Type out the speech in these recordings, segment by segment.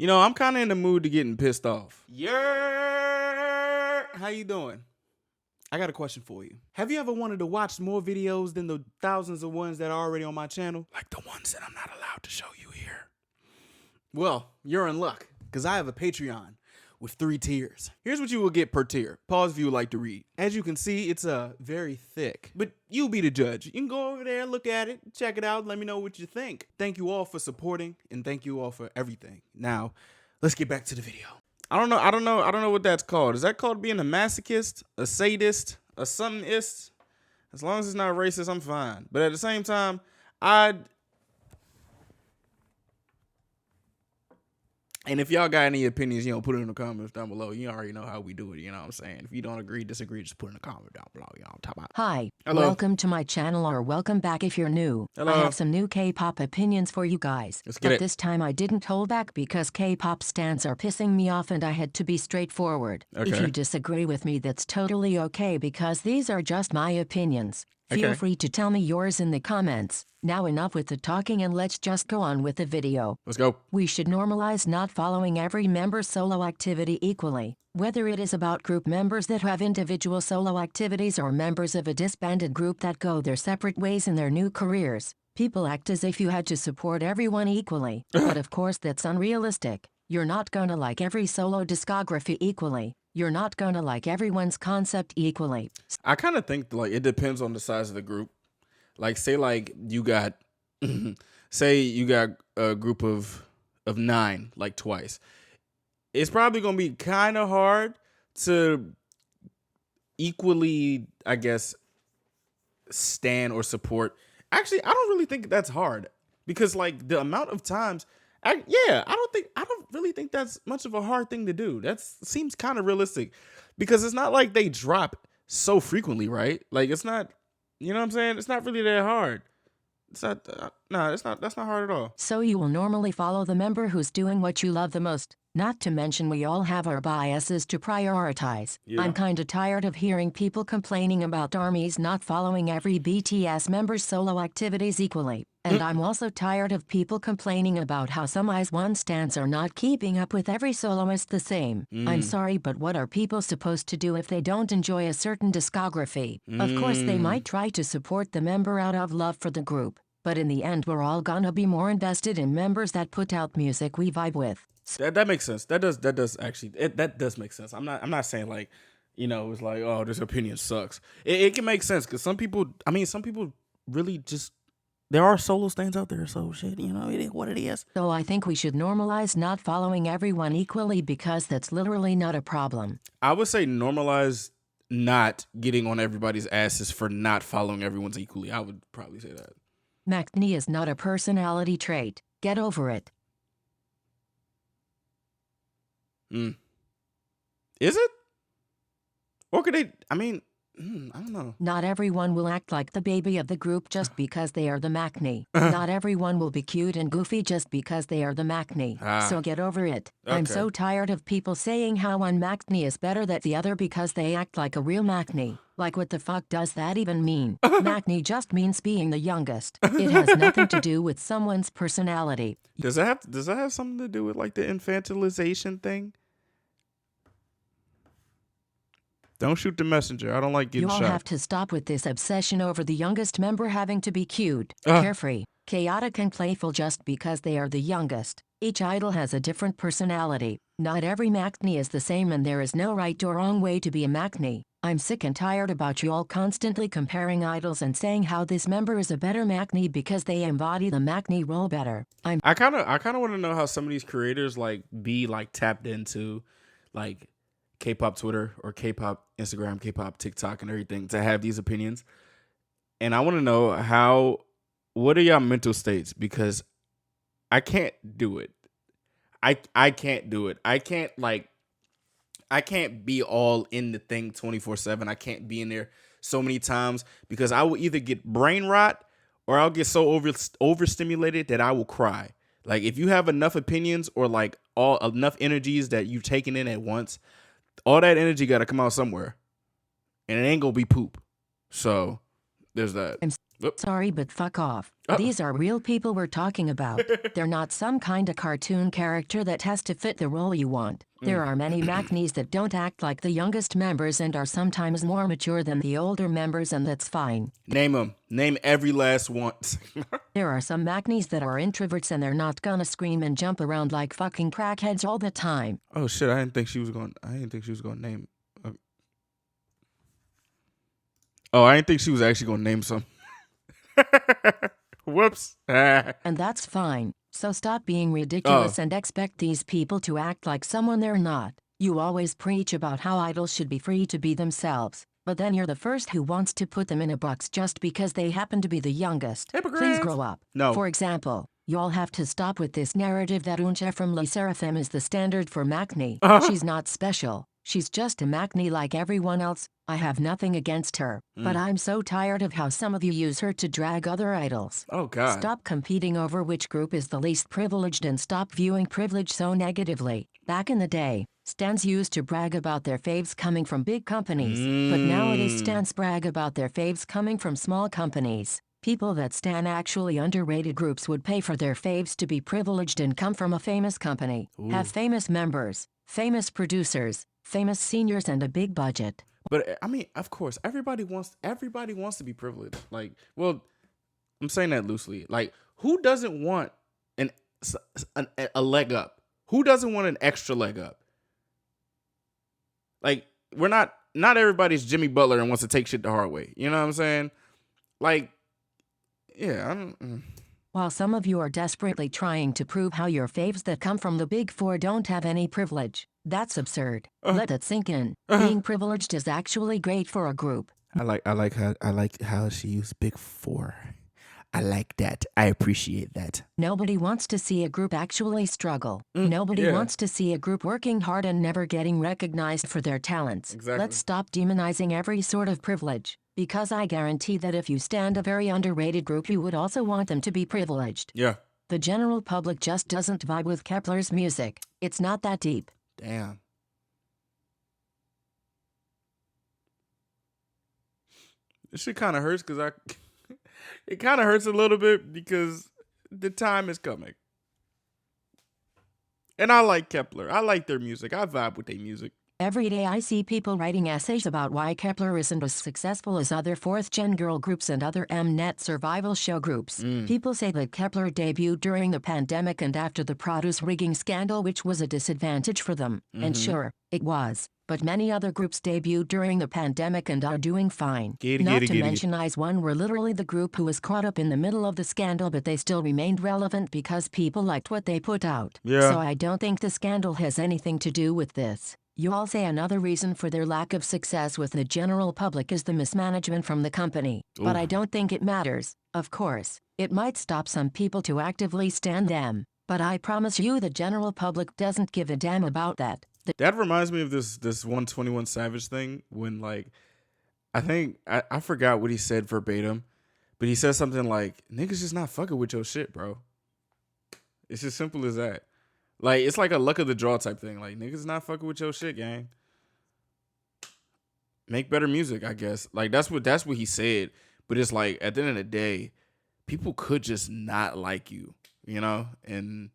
You know, I'm kind of in the mood to getting pissed off. Yeah, how you doing? I got a question for you. Have you ever wanted to watch more videos than the thousands of ones that are already on my channel? Like the ones that I'm not allowed to show you here. Well, you're in luck, because I have a Patreon with 3 tiers. Here's what you will get per tier. Pause if you would like to read. As you can see, it's very thick, but you be the judge. You can go over there, look at it, check it out, let me know what you think. Thank you all for supporting, and thank you all for everything. Now, let's get back to the video. I don't know what that's called. Is that called being a masochist, a sadist, a somethingist? As long as it's not racist, I'm fine. But at the same time, and if y'all got any opinions, put it in the comments down below. You already know how we do it, you know what I'm saying? If you don't agree, disagree, just put it in the comment down below, you know what I'm talking about. Hi, Hello. welcome to my channel, or welcome back if you're new. Hello. I have some new K-pop opinions for you guys. Let's get but it. this time I didn't hold back because K-pop stans are pissing me off and I had to be straightforward. If Okay. you disagree with me, that's totally okay because these are just my opinions. Feel Okay. free to tell me yours in the comments. Now enough with the talking and let's just go on with the video. Let's go. We should normalize not following every member's solo activity equally, whether it is about group members that have individual solo activities or members of a disbanded group that go their separate ways in their new careers. People act as if you had to support everyone equally, but of course that's unrealistic. You're not gonna like every solo discography equally. You're not gonna like everyone's concept equally. I kind of think like it depends on the size of the group. Like say like you got say you got a group of 9 like twice. It's probably going to be kind of hard to equally, I guess, stand or support. Actually, I don't really think that's hard because like the amount of times I don't really think that's much of a hard thing to do. That seems kind of realistic because it's not like they drop so frequently, right? Like it's not, you know what I'm saying? It's not really that hard. It's not, that's not hard at all. So you will normally follow the member who's doing what you love the most. Not to mention we all have our biases to prioritize. Yeah. I'm kinda tired of hearing people complaining about ARMYs not following every BTS member's solo activities equally. And I'm also tired of people complaining about how some IZ*ONE stans are not keeping up with every soloist the same. I'm sorry, but what are people supposed to do if they don't enjoy a certain discography? Of course they might try to support the member out of love for the group. But in the end we're all gonna be more invested in members that put out music we vibe with. That makes sense. That does actually that does make sense. I'm not saying like, it's like, oh, this opinion sucks. It can make sense because some people really just, there are solo stands out there, so shit, it is what it is. So I think we should normalize not following everyone equally because that's literally not a problem. I would say normalize not getting on everybody's asses for not following everyone's equally. I would probably say that. Acne is not a personality trait. Get over it. Is it? Or could they, I don't know. Not everyone will act like the baby of the group just because they are the Acne. Not everyone will be cute and goofy just because they are the Acne. So get over it. I'm Okay. so tired of people saying how one Acne is better than the other because they act like a real Acne. Like what the fuck does that even mean? Acne just means being the youngest. It has nothing to do with someone's personality. Does that have something to do with like the infantilization thing? Don't shoot the messenger. I don't like getting You all shot. have to stop with this obsession over the youngest member having to be cute, carefree, chaotic and playful just because they are the youngest. Each idol has a different personality. Not every Acne is the same and there is no right or wrong way to be a Acne. I'm sick and tired about you all constantly comparing idols and saying how this member is a better Acne because they embody the Acne role better. I kind of want to know how some of these creators like be like tapped into like K-pop Twitter or K-pop Instagram, K-pop TikTok and everything to have these opinions. And I want to know what are y'all mental states? Because I can't do it. I can't do it. I can't be all in the thing 24/7. I can't be in there so many times because I will either get brain rot or I'll get so overstimulated that I will cry. Like if you have enough opinions or like enough energies that you've taken in at once, all that energy got to come out somewhere, and it ain't gonna be poop. So there's that. Sorry, but fuck off. These are real people we're talking about. They're not some kind of cartoon character that has to fit the role you want. There are many Macnies that don't act like the youngest members and are sometimes more mature than the older members, and that's fine. Name them. Name every last one. There are some Macnies that are introverts and they're not gonna scream and jump around like fucking crackheads all the time. Oh shit! I didn't think she was going to name. Oh, I didn't think she was actually going to name some. Whoops. And that's fine. So stop being ridiculous and expect these people to act like someone they're not. You always preach about how idols should be free to be themselves, but then you're the first who wants to put them in a box just because they happen to be the youngest. Hypocrite. Please grow up. No. For example, y'all have to stop with this narrative that Uncha from Les Seraphim is the standard for Macni. She's not special. She's just a Macni like everyone else. I have nothing against her, but I'm so tired of how some of you use her to drag other idols. Oh, God. Stop competing over which group is the least privileged and stop viewing privilege so negatively. Back in the day, stans used to brag about their faves coming from big companies, but nowadays stans brag about their faves coming from small companies. People that stan actually underrated groups would pay for their faves to be privileged and come from a famous company, have famous members, famous producers, famous seniors, and a big budget. But I mean, of course, everybody wants to be privileged. Like, well, I'm saying that loosely. Like, who doesn't want a leg up? Who doesn't want an extra leg up? Like, we're not everybody's Jimmy Butler and wants to take shit the hard way. You know what I'm saying? Like, yeah, While some of you are desperately trying to prove how your faves that come from the big four don't have any privilege, that's absurd. Let that sink in. Being privileged is actually great for a group. I like how she used big four. I like that. I appreciate that. Nobody wants to see a group actually struggle. Nobody wants to see a group working hard and never getting recognized for their talents. Exactly. Let's stop demonizing every sort of privilege. Because I guarantee that if you stand a very underrated group, you would also want them to be privileged. Yeah. The general public just doesn't vibe with Kepler's music. It's not that deep. Damn. This shit kind of hurts because it kind of hurts a little bit because the time is coming. And I like Kepler. I like their music. I vibe with their music. Every day I see people writing essays about why Kepler isn't as successful as other fourth-gen girl groups and other Mnet survival show groups. People say that Kepler debuted during the pandemic and after the produce rigging scandal, which was a disadvantage for them. And sure, it was. But many other groups debuted during the pandemic and are doing fine. Not to mention IZ*ONE were literally the group who was caught up in the middle of the scandal, but they still remained relevant because people liked what they put out. Yeah. So I don't think the scandal has anything to do with this. You all say another reason for their lack of success with the general public is the mismanagement from the company. Ooh. But I don't think it matters. Of course, it might stop some people to actively stan them. But I promise you the general public doesn't give a damn about that. That reminds me of this 121 Savage thing when, like, I think, I forgot what he said verbatim, but he said something like, niggas just not fucking with your shit, bro. It's as simple as that. Like, it's like a luck of the draw type thing. Like, niggas not fucking with your shit, gang. Make better music, I guess. Like, that's what he said. But it's like, at the end of the day, people could just not like you, you know? And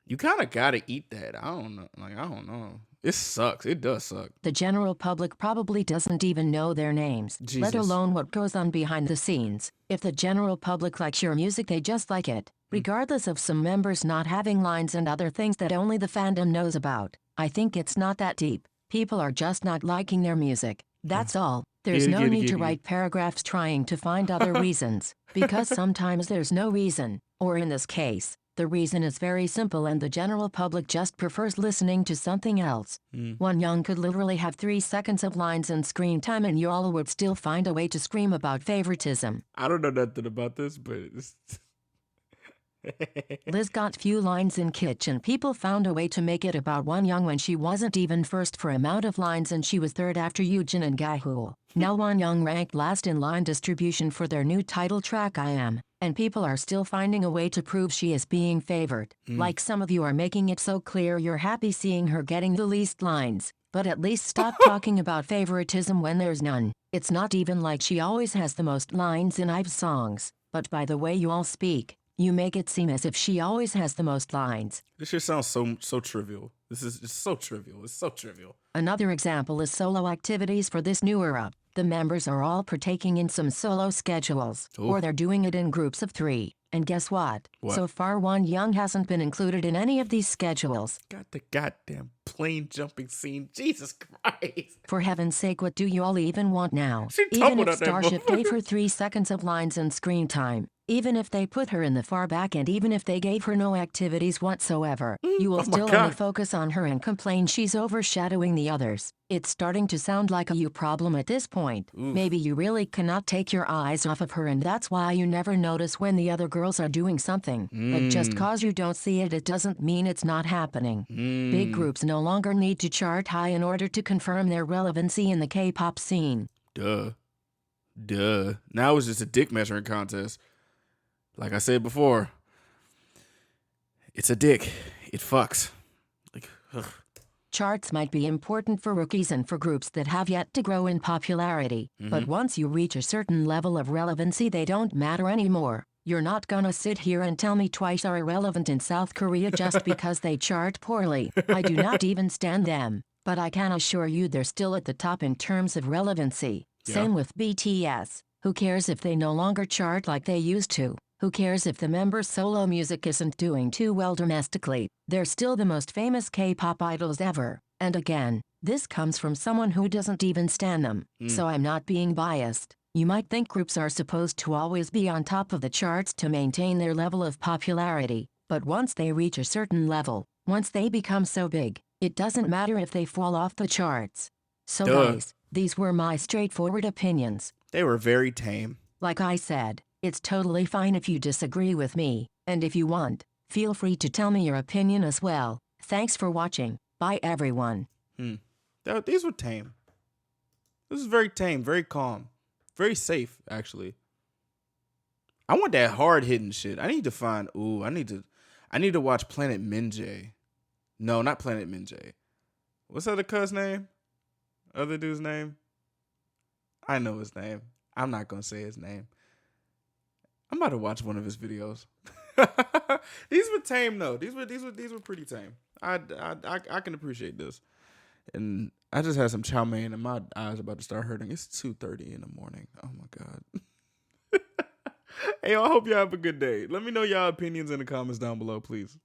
you kind of got to eat that. I don't know. It sucks. It does suck. The general public probably doesn't even know their names, let alone what goes on behind the scenes. If the general public likes your music, they just like it, regardless of some members not having lines and other things that only the fandom knows about. I think it's not that deep. People are just not liking their music. That's all. There's no need to write paragraphs trying to find other reasons, because sometimes there's no reason, or in this case, the reason is very simple and the general public just prefers listening to something else. One Young could literally have 3 seconds of lines and screen time and y'all would still find a way to scream about favoritism. I don't know nothing about this, but it's... Liz got few lines in Kitsch and people found a way to make it about One Young when she wasn't even first for amount of lines and she was third after Yujin and Gaihul. Now One Young ranked last in line distribution for their new title track I Am. And people are still finding a way to prove she is being favored. Like some of you are making it so clear you're happy seeing her getting the least lines. But at least stop talking about favoritism when there's none. It's not even like she always has the most lines in Ive's songs. But by the way you all speak, you make it seem as if she always has the most lines. This shit sounds so trivial. This is just so trivial. It's so trivial. Another example is solo activities for this new era. The members are all partaking in some solo schedules, or they're doing it in groups of 3. And guess what? So far, Wonyoung hasn't been included in any of these schedules. Got the goddamn plane jumping scene. Jesus Christ. For heaven's sake, what do you all even want now? She Even tumbled if out that Starship motherfucker. gave her 3 seconds of lines and screen time, even if they put her in the far back, and even if they gave her no activities whatsoever, you will still only focus on her and complain she's overshadowing the others. It's starting to sound like a you problem at this point. Maybe you really cannot take your eyes off of her, and that's why you never notice when the other girls are doing something. But just cause you don't see it, it doesn't mean it's not happening. Big groups no longer need to chart high in order to confirm their relevancy in the K-pop scene. Duh. Now it's just a dick measuring contest. Like I said before, it's a dick. It fucks. Like, ugh. Charts might be important for rookies and for groups that have yet to grow in popularity, but once you reach a certain level of relevancy, they don't matter anymore. You're not gonna sit here and tell me Twice are irrelevant in South Korea just because they chart poorly. I do not even stand them, but I can assure you they're still at the top in terms of relevancy. Same with BTS. Who cares if they no longer chart like they used to? Who cares if the members' solo music isn't doing too well domestically? They're still the most famous K-pop idols ever. And again, this comes from someone who doesn't even stan them, so I'm not being biased. You might think groups are supposed to always be on top of the charts to maintain their level of popularity, but once they reach a certain level, once they become so big, it doesn't matter if they fall off the charts. So guys, these were my straightforward opinions. They were very tame. Like I said, it's totally fine if you disagree with me, and if you want, feel free to tell me your opinion as well. Thanks for watching. Bye everyone. These were tame. This is very tame, very calm, very safe, actually. I want that hard hitting shit. I need to find I need to watch Planet Minjae. No, not Planet Minjae. What's the other cuz name? Other dude's name? I know his name. I'm not gonna say his name. I'm about to watch one of his videos. These were tame though. These were pretty tame. I can appreciate this. And I just had some chow mein and my eyes are about to start hurting. It's 2:30 in the morning. Oh my God. Hey, I hope y'all have a good day. Let me know y'all opinions in the comments down below, please.